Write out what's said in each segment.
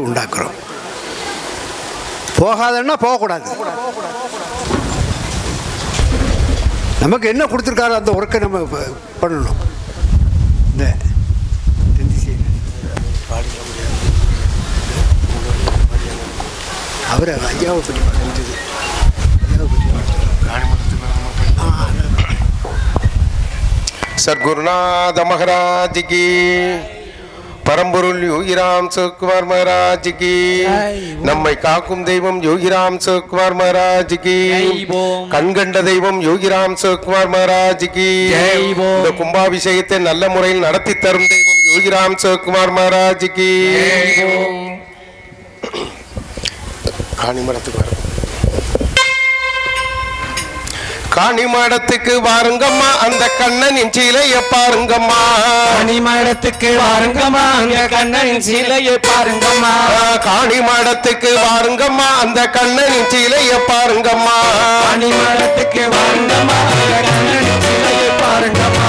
உண்டாக்குறோம். போகாதன்னா போகக்கூடாது. நமக்கு என்ன கொடுத்துருக்காரோ அந்த ஒர்க்கை நம்ம பண்ணணும். இந்த அவர் ஐயாவை பற்றி படிச்சது சத்குருநாத மகாராஜ் கி, பரம்பொருள் யோகிராம் சுகுமார் மகாராஜ் கி, நம்மை காக்கும் தெய்வம் யோகிராம் சுகுமார் மகாராஜ் கி, கண்கண்ட தெய்வம் யோகிராம் சுகுமார் மகாராஜ் கி, இந்த கும்பாபிஷேகத்தை நல்ல முறையில் நடத்தி தரும் தெய்வம் யோகிராம் சுகுமார் மகாராஜ் கி. காணிமடத்துக்கு வர காணிமாடத்துக்கு வாருங்கம்மா, அந்த கண்ணனின் சீலைய பாருங்கம்மா. காணிமாடத்துக்கு வாருங்கம்மா, அந்த கண்ணனின் சீலைய பாருங்கம்மா. காணிமாடத்துக்கு வாருங்கம்மா, அந்த கண்ணனின் சீலைய பாருங்கம்மா. காணிமாடத்துக்கு வாருங்கம்மா, அந்த கண்ணனின் சீலைய பாருங்கம்மா.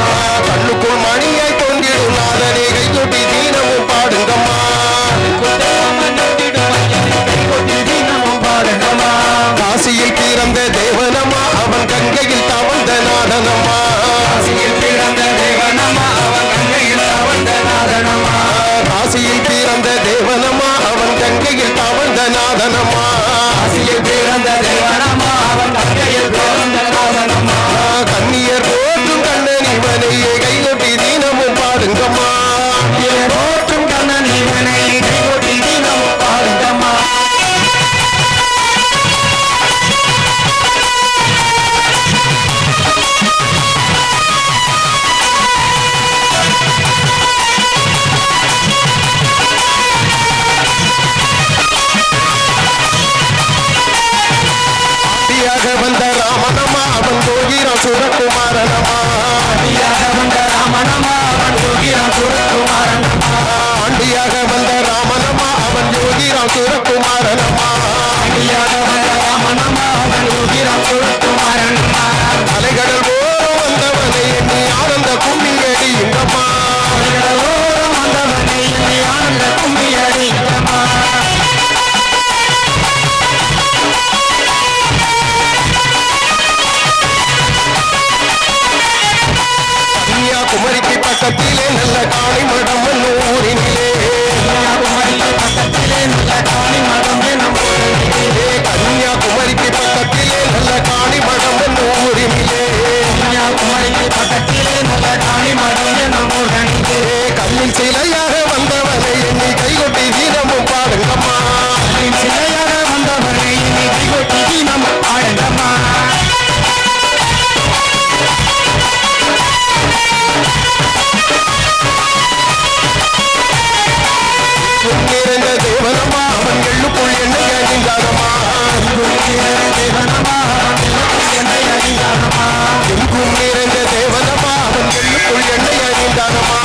கண்ணுக்குள் மணியாய் தோன்றிடும் நாதனே கைகொட்டி தீனமும் பாடுங்கம்மா. காசியில் பிறந்த தேவனம்மா, அவன் கங்கையில் தவழ்ந்த நாதனம்மா. காசியில் பிறந்த தேவனம்மா, அவன் கங்கையில் தவழ்ந்த நாதனம்மா. காசியில் பிறந்த தேவனம்மா, அவன் கங்கையில் தவழ்ந்த நாதனம்மா. காசியில் பிறந்த தேவனம்மா, அவன் கங்கையில் தவழ்ந்த நாதனம்மா. கண்ணியர் போற்றும் கண்ணன் இவனையே கைகொட்டி தீனமும் பாடுங்கம்மா. போற்றும் கண்ணன் இவனை கைகொட்டி தீனமும் பாடுங்கம்மா. வந்த ராமனம்மா, அவன் யோகிராம் சுரகுமாரனம்மா. வந்த ராமனம்மா, அவன் யோகிராம் சுரகுமாரனம்மா. ஆண்டியாக வந்த ராமனம்மா, அவன் யோகிராம் சுரகுமாரனம்மா. வந்த ராமனம்மா, அவன் யோகிராம் சுரகுமாரனம்மா. அலைகடல் ஓரம் வந்தவனை எண்ணி ஆனந்த கும்மி அடியுங்கம்மா. அலைகடல் ஓரம் வந்தவனை எண்ணி ஆனந்த கும்மி அடியுங்கம்மா. கன்னியாகுமரிக்கு பக்கத்திலே நல்ல காணிமடம் ஊரினிலே. கன்னியாகுமரிக்கு பக்கத்திலே நல்ல காணிமடம் என்னும் ஊரினிலே. கன்னியாகுமரிக்கு பக்கத்திலே நல்ல காணிமடம் ஊரினிலே. கன்னியாகுமரிக்கு பக்கத்திலே நல்ல காணிமடம் என்னும் ஊரினிலே. கல்லில் சிலையாக வந்தவனை எண்ணி கைகொட்டி தீனமும் பாடுங்கம்மா. சிலையாக வந்தவனை எண்ணி கைகொட்டி தீனமும் பாடுங்கம்மா. நிறைந்த தேவனம்மா, அவன் எள்ளுக்குள் எண்ணெய் அணிந்தாரம்மா. தேவனம்மா, என்னை அறிந்தாரம்மா. எங்கும் நிறைந்த தேவனம்மா, அவன் எள்ளுக்குள் எண்ணெய் அணிந்தாரம்மா.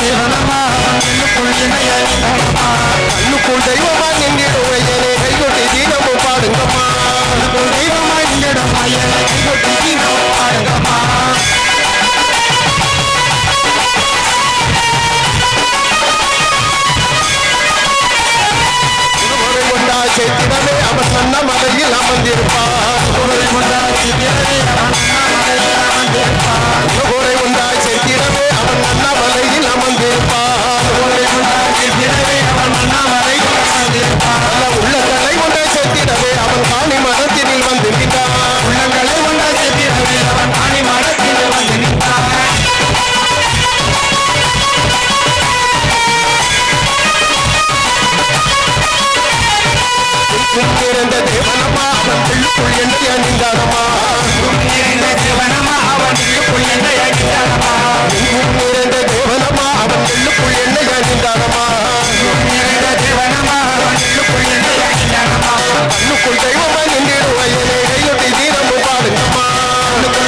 தேவனம்மா, என்னுக்குள் என்னை அறிந்தாரம்மா. கண்ணுக்குள் தெய்வமா நின்றிடும் ஐயனே கைகொட்டி தீனமும் பாடுங்கம்மா. தெய்வமா எங்களிடம் ஐயனை கைகொட்டி தீனமும் பாடுங்கம்மா. குருகுரை கொண்டா சேத்திடமே அவன் மன்ன மலையில் அமர்ந்திருப்பான். குருகுரை கொண்டா சேத்திடமே அவன் மன்ன மலையில் அமர்ந்திருப்பான். நல்ல உள்ளங்களை கொண்ட சேத்திடமே அவன் காணி மரத்தினில் வந்து நின்றான். உள்ளங்களை கொண்ட சேத்திடமே அவன் காணி மரத்தில் வந்து நின்றான். நிறைந்த தேவனம்மா, அவன் எள்ளுக்குள் எண்ணெய் அணிந்தானம்மா. தேவனம்மா, அவன் எள்ளுக்குள் என்னை அறிந்தாரம்மா. நிறைந்த தேவனம்மா, அவன் எள்ளுக்குள் எண்ணெய் அணிந்தானம்மா. தேவனம்மா, அவன் எள்ளுக்குள் என்னை அறிந்தாரம்மா. கண்ணுக்குள் தெய்வமா நின்றிடும் ஐயனே கையொட்டி தீனமும் பாடுங்கம்மா.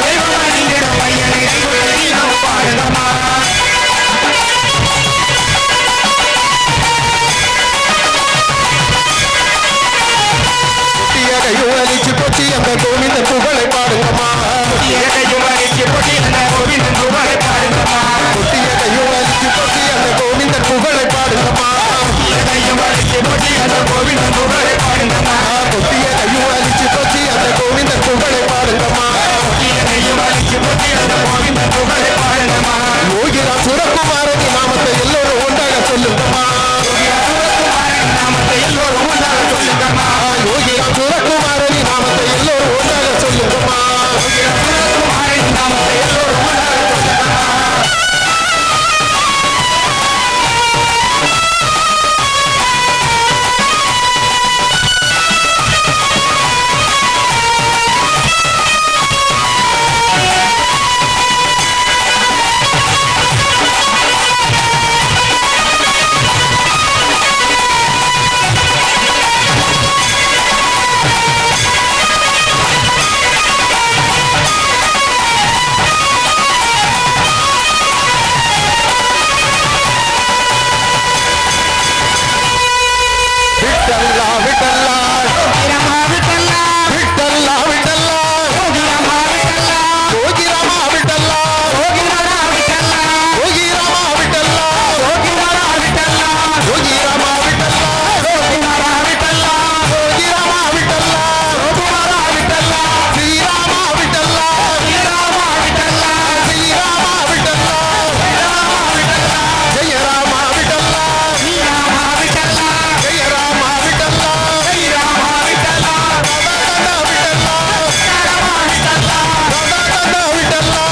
தெய்வமா நின்றிடும் ஐயனை கைகொட்டி தீனமும் பாடுங்கம்மா. கொட்டிய கையும் அழிச்சு கொட்டி அந்த கோவிந்த புகழை பாடுங்கம்மா. கொட்டிய கையும் அழிச்சு கொட்டி அந்த கோவிந்தன் புகழை பாடுங்கம்மா. கொட்டிய கையும் அழிச்சு கொட்டி அந்த கோவிந்த புகழை பாடுங்கம்மா. கொட்டிய கையும் விட்டல்லா விட்டல்லா விட்டல்லா விட்டல்லா யோகி ராமா விட்டல்லா யோகி ராமா விட்டல்லா யோகி ராமா விட்டல்லா யோகி ராமா விட்டல்லா யோகி ராமா விட்டல்லா யோகி ராமா விட்டல்லா யோகி ராமா விட்டல்லா யோகி ராமா விட்டல்லா ஸ்ரீ ராமா விட்டல்லா ஸ்ரீ ராமா விட்டல்லா ஸ்ரீ ராமா விட்டல்லா ஜெய ராமா விட்டல்லா ஸ்ரீ ராமா விட்டல்லா ஜெய ராமா விட்டல்லா ஸ்ரீ ராமா விட்டல்லா ராதா விட்டல்லா ராமா விட்டல்லா ராதா விட்டல்லா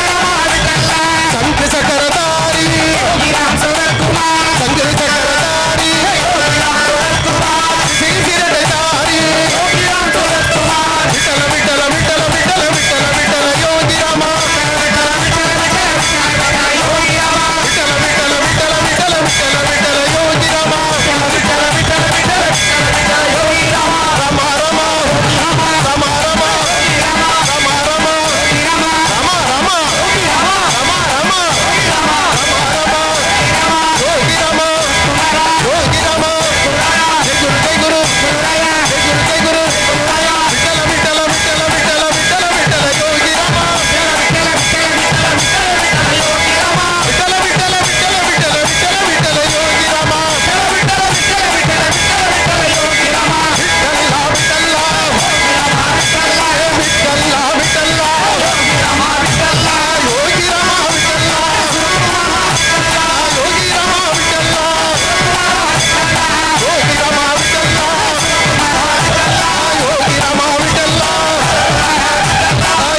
ராமா விட்டல்லா சங்க சக்கரதாரி யோகி ராம் சுரத்குமார் சங்க சக்கரதாரி யோகி ராம் சுரத்குமார் சிங்கிரதாரி யோகி ராம் சுரத்குமார் விட்டல விட்டல விட்டல விட்டல விட்டல விட்டல யோகி ராமா விட்டல விட்டல விட்டல யோகி ராமா விட்டல விட்டல விட்டல விட்டல விட்டல விட்டல யோகி ராமா விட்டல விட்டல விட்டல விட்டல விட்டல யோகி ராமா ராமா ராமா ராமா ராமா ராமா ராமா ராமா ராமா ராமா ராமா யோகி ராமா ராமா ராமா ராமா ராமா யோகி ராமா யோகி ராமா ஜெய் குரு ஜெய் குரு ஜெய் குரு ஜெய் குரு விட்டல விட்டல விட்டல விட்டல விட்டல விட்டல யோகி ராமா விட்டல விட்டல விட்டல விட்டல யோகி ராமா விட்டல விட்டல விட்டல விட்டல விட்டல விட்டல யோகி ராமா விட்டல விட்டல விட்டல விட்டல விட்டல யோகி ராமா விட்டல்லா விட்டல்லா விட்டல்லா விட்டல்லா யோகி ராமா விட்டல்லா யோகி ராமா விட்டல்லா யோகி ராமா விட்டல்லா யோகி ராமா விட்டல்லா யோகி ராமா விட்டல்லா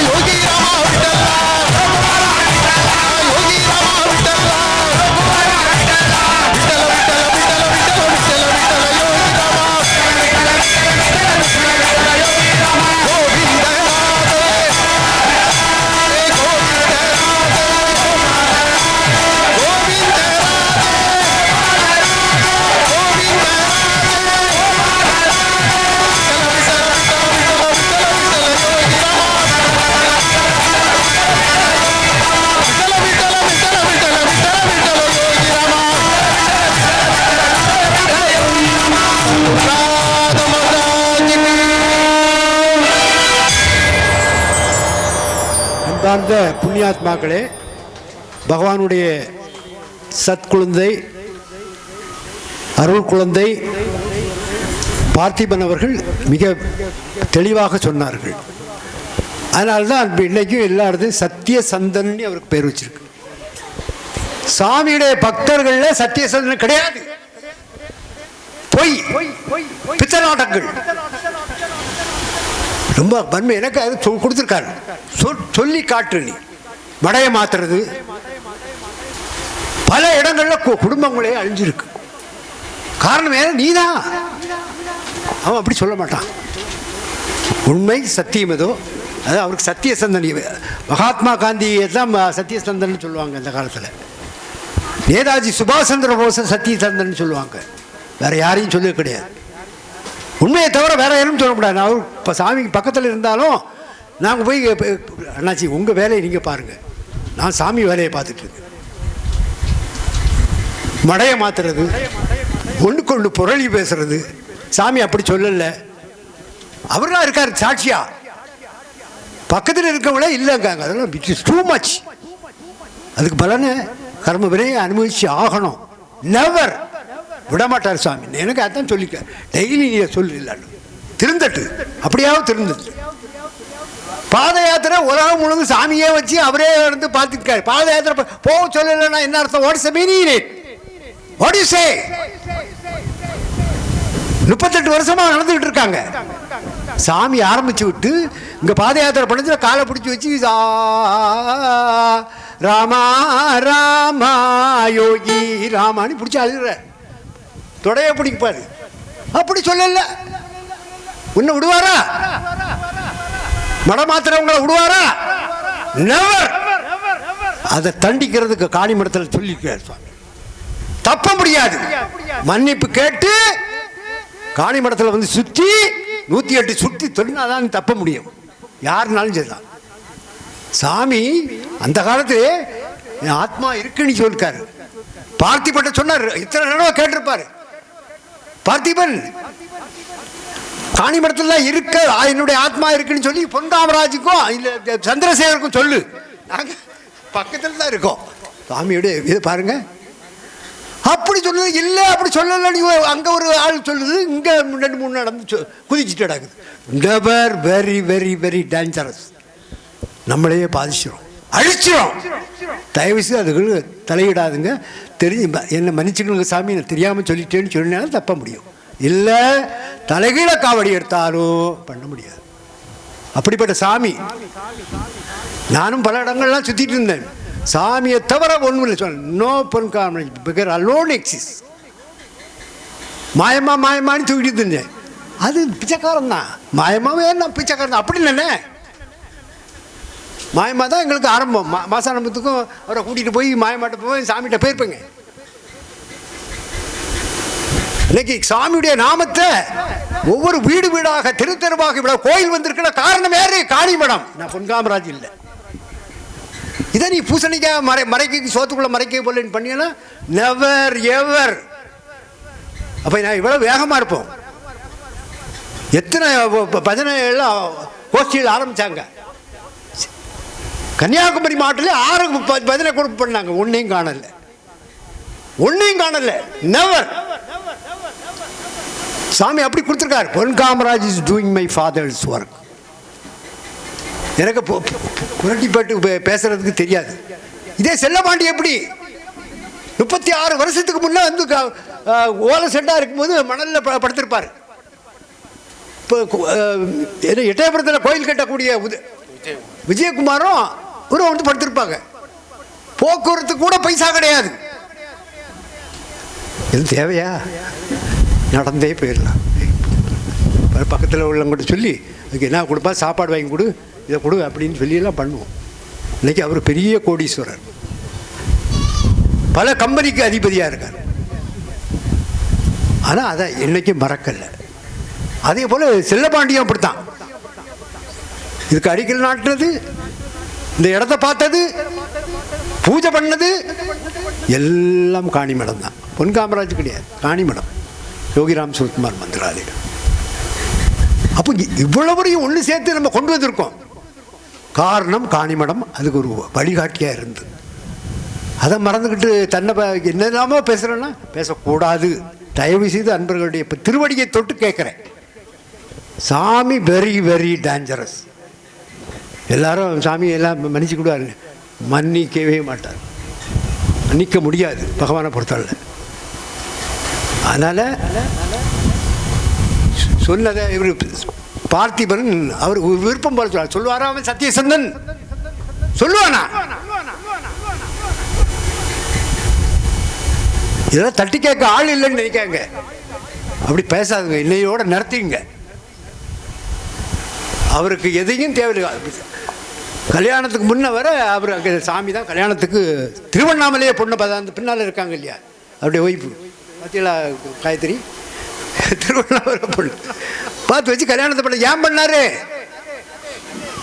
யோகி ராமா விட்டல்லா யோகி ராமா விட்டல்லா விட்டல விட்டல விட்டல விட்டல விட்டல விட்டல யோகி ராமா அன்பார்ந்த புண்ணியாத்மாக்களே, பகவானுடைய சத்குழந்தை அருள் குழந்தை பார்த்திபன் அவர்கள் மிக தெளிவாக சொன்னார்கள். அதனால்தான் இன்னைக்கும் எல்லா இடத்தையும் சத்தியசந்தன் அவருக்கு பேர் வச்சிருக்கு. சாமியுடைய பக்தர்கள்ல சத்தியசந்தன் கிடையாது. பொய் பித்தநாட்டங்கள் ரொம்ப வன்மை. எனக்கு அது கொடுத்துருக்காரு. சொல்லி காட்டு. நீ மடைய மாத்துறது பல இடங்கள்ல குடும்பங்களே அழிஞ்சிருக்கு. காரணம் ஏன்? நீதான். அவன் அப்படி சொல்ல மாட்டான். உண்மை சத்தியம் ஏதோ அது அவருக்கு சத்தியசந்தன். மகாத்மா காந்தியை தான் சத்தியசந்தன் சொல்லுவாங்க அந்த காலத்தில். நேதாஜி சுபாஷ் சந்திர போஸை சத்தியசந்தன் சொல்லுவாங்க. வேற யாரையும் சொல்ல கிடையாது. உண்மையை தவிர வேற யாரும் சொல்ல முடியாது. அவர் இப்போ சாமிக்கு பக்கத்தில் இருந்தாலும் நாங்கள் போய் அண்ணாச்சி உங்கள் வேலையை நீங்கள் பாருங்கள், நான் சாமி வேலையை பார்த்துட்டு இருக்கேன். மடைய மாத்துறது, ஒன்றுக்கு ஒன்று புரளி பேசுறது, சாமி அப்படி சொல்லலை. அவர்லாம் இருக்கார் சாட்சியா. பக்கத்தில் இருக்கவங்களே இல்லைங்க. அதெல்லாம் இட் இஸ் டூ மச். அதுக்கு பலனை கர்ம வினையை அனுபவிச்சு ஆகணும். நெவர் விடமாட்டார் சாமி. எனக்கு அதான் சொல்லிக்க டெய்லி நீ சொல்லிடலான்னு திருந்தட்டு. அப்படியாவது திருந்தட்டு. பாத யாத்திரை உலகம் முழுவதும் சாமியே வச்சு அவரே இருந்து பார்த்துருக்காரு. பாத யாத்திரை போக சொல்லலைன்னா என்ன அர்த்தம்? What is the meaning? What you say? 38 வருஷமா நடந்துகிட்டு இருக்காங்க. சாமி ஆரம்பிச்சு விட்டு இங்க பாத யாத்திரை பண்ணதுல காலை பிடிச்சி வச்சு ராமா ராமா யோகி ராமான்னு பிடிச்சி அழுகிற தொடைய பிடிப்பாரு. அப்படி சொல்லல. உன்னை விடுவாரா? மடமாத்திரவங்களை விடுவாரா? நெவர். அதை தண்டிக்கிறதுக்கு காளிமடத்தில் சொல்லியிருக்கார் சுவாமி. தப்ப முடியாது. மன்னிப்பு கேட்டு காளிமடத்தில் வந்து சுற்றி 108 சுற்றி தொழில்தான் தப்ப முடியும். யாருனாலும் சரிதான். சாமி அந்த காலத்திலே ஆத்மா இருக்குன்னு சொல்லிருக்காரு. பார்த்திபட்ட சொன்னார். இத்தனை தடவை கேட்டிருப்பாரு. பார்த்திபன் காணிமடத்துல இருக்க என்னுடைய ஆத்மா இருக்குன்னு சொல்லி பொன் காமராஜுக்கும் இல்ல சந்திரசேகருக்கும் சொல்லு. நாங்க பக்கத்துல தான் இருக்கோம். சாமியோட இது பாருங்க. அப்படி சொல்லுது இல்ல, அப்படி சொல்லல. நீ அங்க ஒரு ஆள் சொல்லுது, இங்க 2-3 நடந்து குதிச்சுட்டு நடக்குது. Never, very very very dangerous. நம்மளையே பாதிச்சிடும், அழிச்சிடும். தயவுசெய்து அதுக்கு தலையிடாதுங்க. தெரிஞ்சு என்ன மன்னிச்சுக்கணுங்க சாமி, நான் தெரியாமல் சொல்லிட்டேன்னு சொன்னாலும் தப்ப முடியும். இல்லை தலைகீழ காவடி எடுத்தாலும் பண்ண முடியாது. அப்படிப்பட்ட சாமி. நானும் பல இடங்கள்லாம் சுற்றிட்டு இருந்தேன். சாமியை தவிர ஒன்றும் இல்லை சொன்ன. நோ பொன் காமராஜ் பிகர் அலோன் எக்ஸிஸ். மாயமா மாயமானு தூக்கிட்டு இருந்தேன். அது பிச்சைக்காரன் தான். மாயமாவே நான் பிச்சைக்காரன் தான் அப்படி இல்லைண்ணே. மாயமா தான் எங்களுக்கு ஆரம்பம். மாசாரம்பத்துக்கும் அவரை கூட்டிகிட்டு போய் மாயமாட்ட போய் சாமிகிட்ட போயிருப்பேங்க. இன்னைக்கு சாமியுடைய நாமத்தை ஒவ்வொரு வீடு வீடாக தெரு தெருவாக இவ்வளவு கோயில் வந்திருக்கிற காரணம் யாரு? காணிமடம். நான் பொன் காமராஜ் இல்லை. இதை நீ பூசணிக்காய் மறைக்க சோத்துக்குள்ள மறைக்க போல பண்ணீங்கன்னா நெவர் எவர். அப்ப நான் இவ்வளவு வேகமா இருப்போம். எத்தனை பஜனை எல்லாம் கோஷ்டியில் ஆரம்பிச்சாங்க. கன்னியாகுமரி மாவட்டத்தில் 6 பஜனை குரூப் பண்ணாங்க. ஒன்னையும் காணல, ஒன்னையும் காணல. நெவர். சாமி அப்படி கொடுத்துருக்காரு. பொன் Kamaraj is doing my fathers work. எனக்கு புரட்டிப்பட்டு பேசுறதுக்கு தெரியாது. இதே செல்லப்பாண்டி எப்படி 36 வருஷத்துக்கு முன்னே வந்து ஓலை செட்டா இருக்கும்போது மணலில் படுத்திருப்பார். இப்போ எட்டயபுரத்தில் கோயில் கட்டக்கூடிய விஜயகுமாரும் ஒரு வந்து படுத்திருப்பாங்க. போக்குவரத்து கூட பைசா கிடையாது. இது தேவையா? நடந்தே போயிடலாம். பக்கத்தில் உள்ளவங்கிட்ட சொல்லி அதுக்கு என்ன கொடுப்பா, சாப்பாடு வாங்கி கொடு, இதை கொடு அப்படின்னு சொல்லியெல்லாம் பண்ணுவோம். இன்னைக்கு அவர் பெரிய கோடீஸ்வரர், பல கம்பெனிக்கு அதிபதியாக இருக்கார். ஆனால் அதை என்னைக்கும் மறக்கலை. அதே போல் செல்லப்பாண்டியும் அப்படித்தான். இதுக்கு அடிக்கல் நாட்டினது, இந்த இடத்த பார்த்தது, பூஜை பண்ணது எல்லாம் காணிமடம் தான். பொன் காமராஜ் கிடையாது, காணிமடம். யோகிராம் சுகுமார் மந்திராலயம். அப்போ இவ்வளவரையும் ஒன்று சேர்த்து நம்ம கொண்டு வந்திருக்கோம். காரணம் காணிமடம் அதுக்கு ஒரு வழிகாட்டியாக இருந்து. அதை மறந்துக்கிட்டு தன்னை என்னெல்லாமோ பேசுகிறேன்னா பேசக்கூடாது. தயவு செய்து அன்பர்களுடைய இப்போ திருவடியை தொட்டு கேட்குறேன். சாமி வெரி வெரி டேஞ்சரஸ். எல்லாரும் சாமி எல்லாம் மன்னிச்சுக்கிடுவாரு, மன்னிக்கவே மாட்டார், மன்னிக்க முடியாது பகவானை பொறுத்தவரை. அதனால் சொன்னதை இவர் பார்த்திபன் அவர் விருப்பம் போல சொல்லுவார். சொல்லுவாரா அவன் சத்தியசந்தன்? சொல்லுவானா? இதெல்லாம் தட்டி கேட்க ஆள் இல்லைன்னு நினைக்காங்க. அப்படி பேசாதுங்க, இன்னையோட நடத்திங்க. அவருக்கு எதையும் தேவையில்லை. கல்யாணத்துக்கு முன்ன வர அவர் சாமி தான் கல்யாணத்துக்கு திருவண்ணாமலையே பொண்ணு பார்த்தா அந்த பின்னால் இருக்காங்க இல்லையா அவருடைய ஒய்ஃபு பார்த்தீங்களா காயத்ரி, திருவண்ணாமலை பொண்ணு பார்த்து வச்சு கல்யாணத்தை பண்ண. ஏன் பண்ணாரு?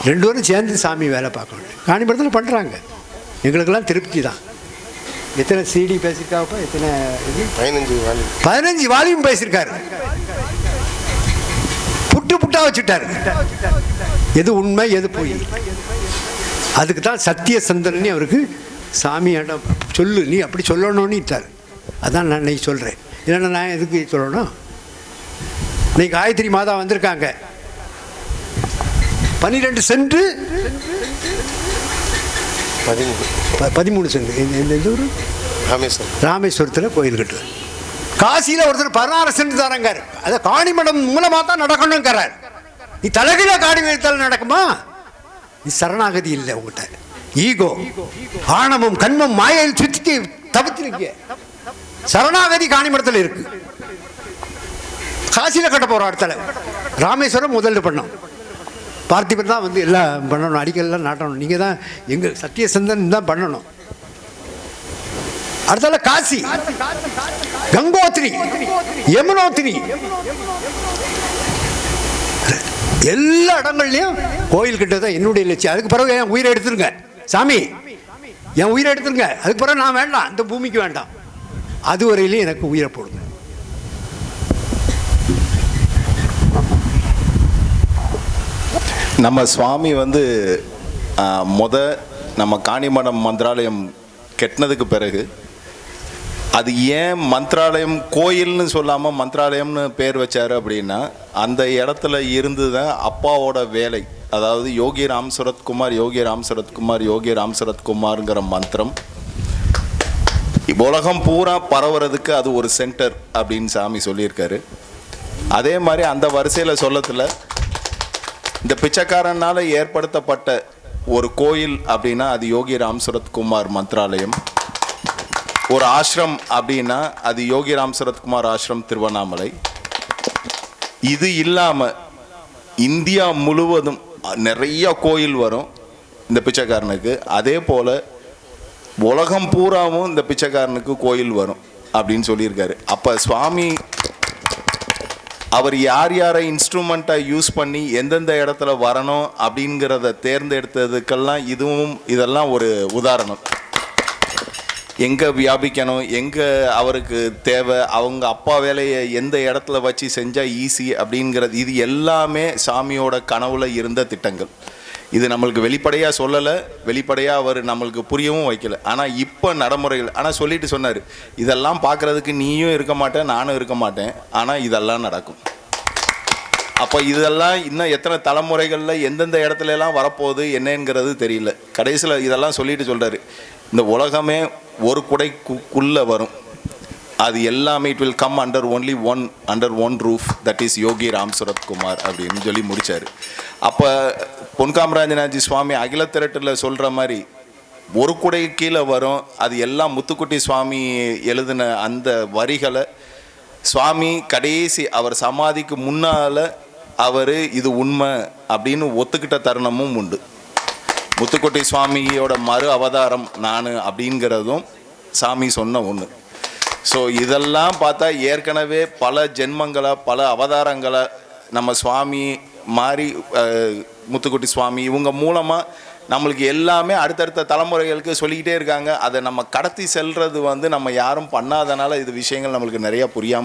2 பேரும் சேர்ந்து சாமி வேலை பார்க்கணும். காணிமடத்தில் பண்ணுறாங்க. எங்களுக்கெல்லாம் திருப்தி தான். எத்தனை சிடி பேசியிருக்காப்பா? எத்தனை? 15 வால்யூம் பேசியிருக்காரு. புட்டு புட்டா வச்சுட்டாரு. எது உண்மை எது போய். அதுக்கு தான் சத்தியசந்தன் அவருக்கு சாமி சொல்லு, நீ அப்படி சொல்லணும்னு இட்டார். அதான் நான் இன்னைக்கு சொல்கிறேன். இல்லைன்னா நான் எதுக்கு சொல்லணும்? இன்னைக்கு காயத்ரி மாதா வந்திருக்காங்க. 12 சென்ட் 13 சென்ட் எந்த ஊர்? ராமேஸ்வரத்தில் கோயில் கட்டுவார். காசியில் ஒருத்தர் 16 சென்ட் தரங்கார். அதை காணிமடம் மூலமாக தான் நடக்கணுங்கிறார். நீ தலைகீழ காணி வைத்தால் நடக்குமா? நீ சரணாகதி இல்லை. உங்கள்கிட்ட ஈகோ, ஆணவம், கண்மம், மாயையில் சுற்றி தவிர்த்திருக்க. சரணாகதி காணிமடத்தில் இருக்கு. காசியில் கட்ட போகிற இடத்துல ராமேஸ்வரம் முதல்ல பண்ணோம். பார்த்திபன் தான் வந்து எல்லாம் பண்ணணும், அடிக்கல்லாம் நாட்டணும். நீங்கள் தான் எங்கள் சத்தியசந்தன் தான் பண்ணணும். அடுத்தால காசி, கங்கோத்திரி, யமுனோத்திரி, எல்லா இடங்கள்லையும் கோயில் கிட்ட தான் என்னுடைய லட்சியம். அதுக்கு பிறகு என் உயிரை எடுத்துருங்க சாமி, என் உயிரை எடுத்துருங்க. அதுக்கு பிறகு நான் வேண்டாம், இந்த பூமிக்கு வேண்டாம். அது வரையிலையும் எனக்கு உயிரை போடுங்க. நம்ம சுவாமி வந்து நம்ம காணிமடம் மந்திராலயம் கெட்டினதுக்கு பிறகு அது ஏன் மந்திராலயம் கோயில்னு சொல்லாமல் மந்திராலயம்னு பேர் வச்சார் அப்படின்னா, அந்த இடத்துல இருந்து தான் அப்பாவோட வேலை, அதாவது யோகி ராம் சரத்குமார் யோகி ராம் சரத்குமார் யோகி ராம் சரத்குமார்ங்கிற மந்திரம் உலகம் பூரா பரவுறதுக்கு அது ஒரு சென்டர் அப்படின்னு சாமி சொல்லியிருக்காரு. அதே மாதிரி அந்த வரிசையில் சொல்லத்தில் இந்த பிச்சைக்காரனால் ஏற்படுத்தப்பட்ட ஒரு கோயில் அப்படின்னா அது யோகி ராம் சரத்குமார் மந்திராலயம். ஒரு ஆசிரம் அப்படின்னா அது யோகி ராம் சரத்குமார் ஆசிரம் திருவண்ணாமலை. இது இல்லாமல் இந்தியா முழுவதும் நிறைய கோயில் வரும் இந்த பிச்சைக்காரனுக்கு. அதே போல் உலகம் பூராவும் இந்த பிச்சைக்காரனுக்கு கோயில் வரும் அப்படின்னு சொல்லியிருக்காரு. அப்போ சுவாமி அவர் யார் யாரை இன்ஸ்ட்ருமெண்ட்டாக யூஸ் பண்ணி எந்தெந்த இடத்துல வரணும் அப்படிங்கிறத தேர்ந்தெடுத்ததுக்கெல்லாம் இதெல்லாம் ஒரு உதாரணம். எங்கே வியாபிக்கணும், எங்கே அவருக்கு தேவை, அவங்க அப்பா வேலையை எந்த இடத்துல வச்சு செஞ்சால் ஈஸி அப்படிங்கிறது, இது எல்லாமே சாமியோட கனவுல இருந்த திட்டங்கள். இது நம்மளுக்கு வெளிப்படையாக சொல்லலை, வெளிப்படையாக அவர் நம்மளுக்கு புரியவும் வைக்கல. ஆனால் இப்போ நடைமுறைகள் ஆனால் சொல்லிட்டு சொன்னார், இதெல்லாம் பார்க்குறதுக்கு நீயும் இருக்க மாட்டேன், நானும் இருக்க மாட்டேன், ஆனால் இதெல்லாம் நடக்கும். அப்போ இதெல்லாம் இன்னும் எத்தனை தலைமுறைகளில் எந்தெந்த இடத்துலலாம் வரப்போகுது என்னங்கிறது தெரியல. கடைசியில் இதெல்லாம் சொல்லிட்டு சொல்கிறாரு, இந்த உலகமே ஒரு குடைக்குள்ளே வரும், அது எல்லாமே it will come under one roof, that is Yogi Ram Sarathkumar அப்படின்னு சொல்லி முடித்தார். அப்போ பொன்காமராஜனாஜி சுவாமி அகிலத்திரட்டில் சொல்கிற மாதிரி ஒரு குடை கீழே வரும், அது எல்லாம் முத்துக்குட்டி சுவாமி எழுதின அந்த வரிகளை சுவாமி கடைசி அவர் சமாதிக்கு முன்னால் அவர் இது உண்மை அப்படின்னு ஒத்துக்கிட்ட தருணமும் உண்டு. முத்துக்குட்டி சுவாமியோட மறு அவதாரம் நான் அப்படிங்கிறதும் சாமி சொன்ன ஒன்று. ஸோ இதெல்லாம் பார்த்தா ஏற்கனவே பல ஜென்மங்களை பல அவதாரங்களை நம்ம சுவாமி மாதிரி முத்துக்குட்டி சுவாமி இவங்க மூலமாக நம்மளுக்கு எல்லாமே அடுத்தடுத்த தலைமுறைகளுக்கு சொல்லிக்கிட்டே இருக்காங்க. அதை நம்ம கடத்தி செல்வது நம்ம யாரும் பண்ணாதனால இது விஷயங்கள் நம்மளுக்கு நிறையா புரியாமல்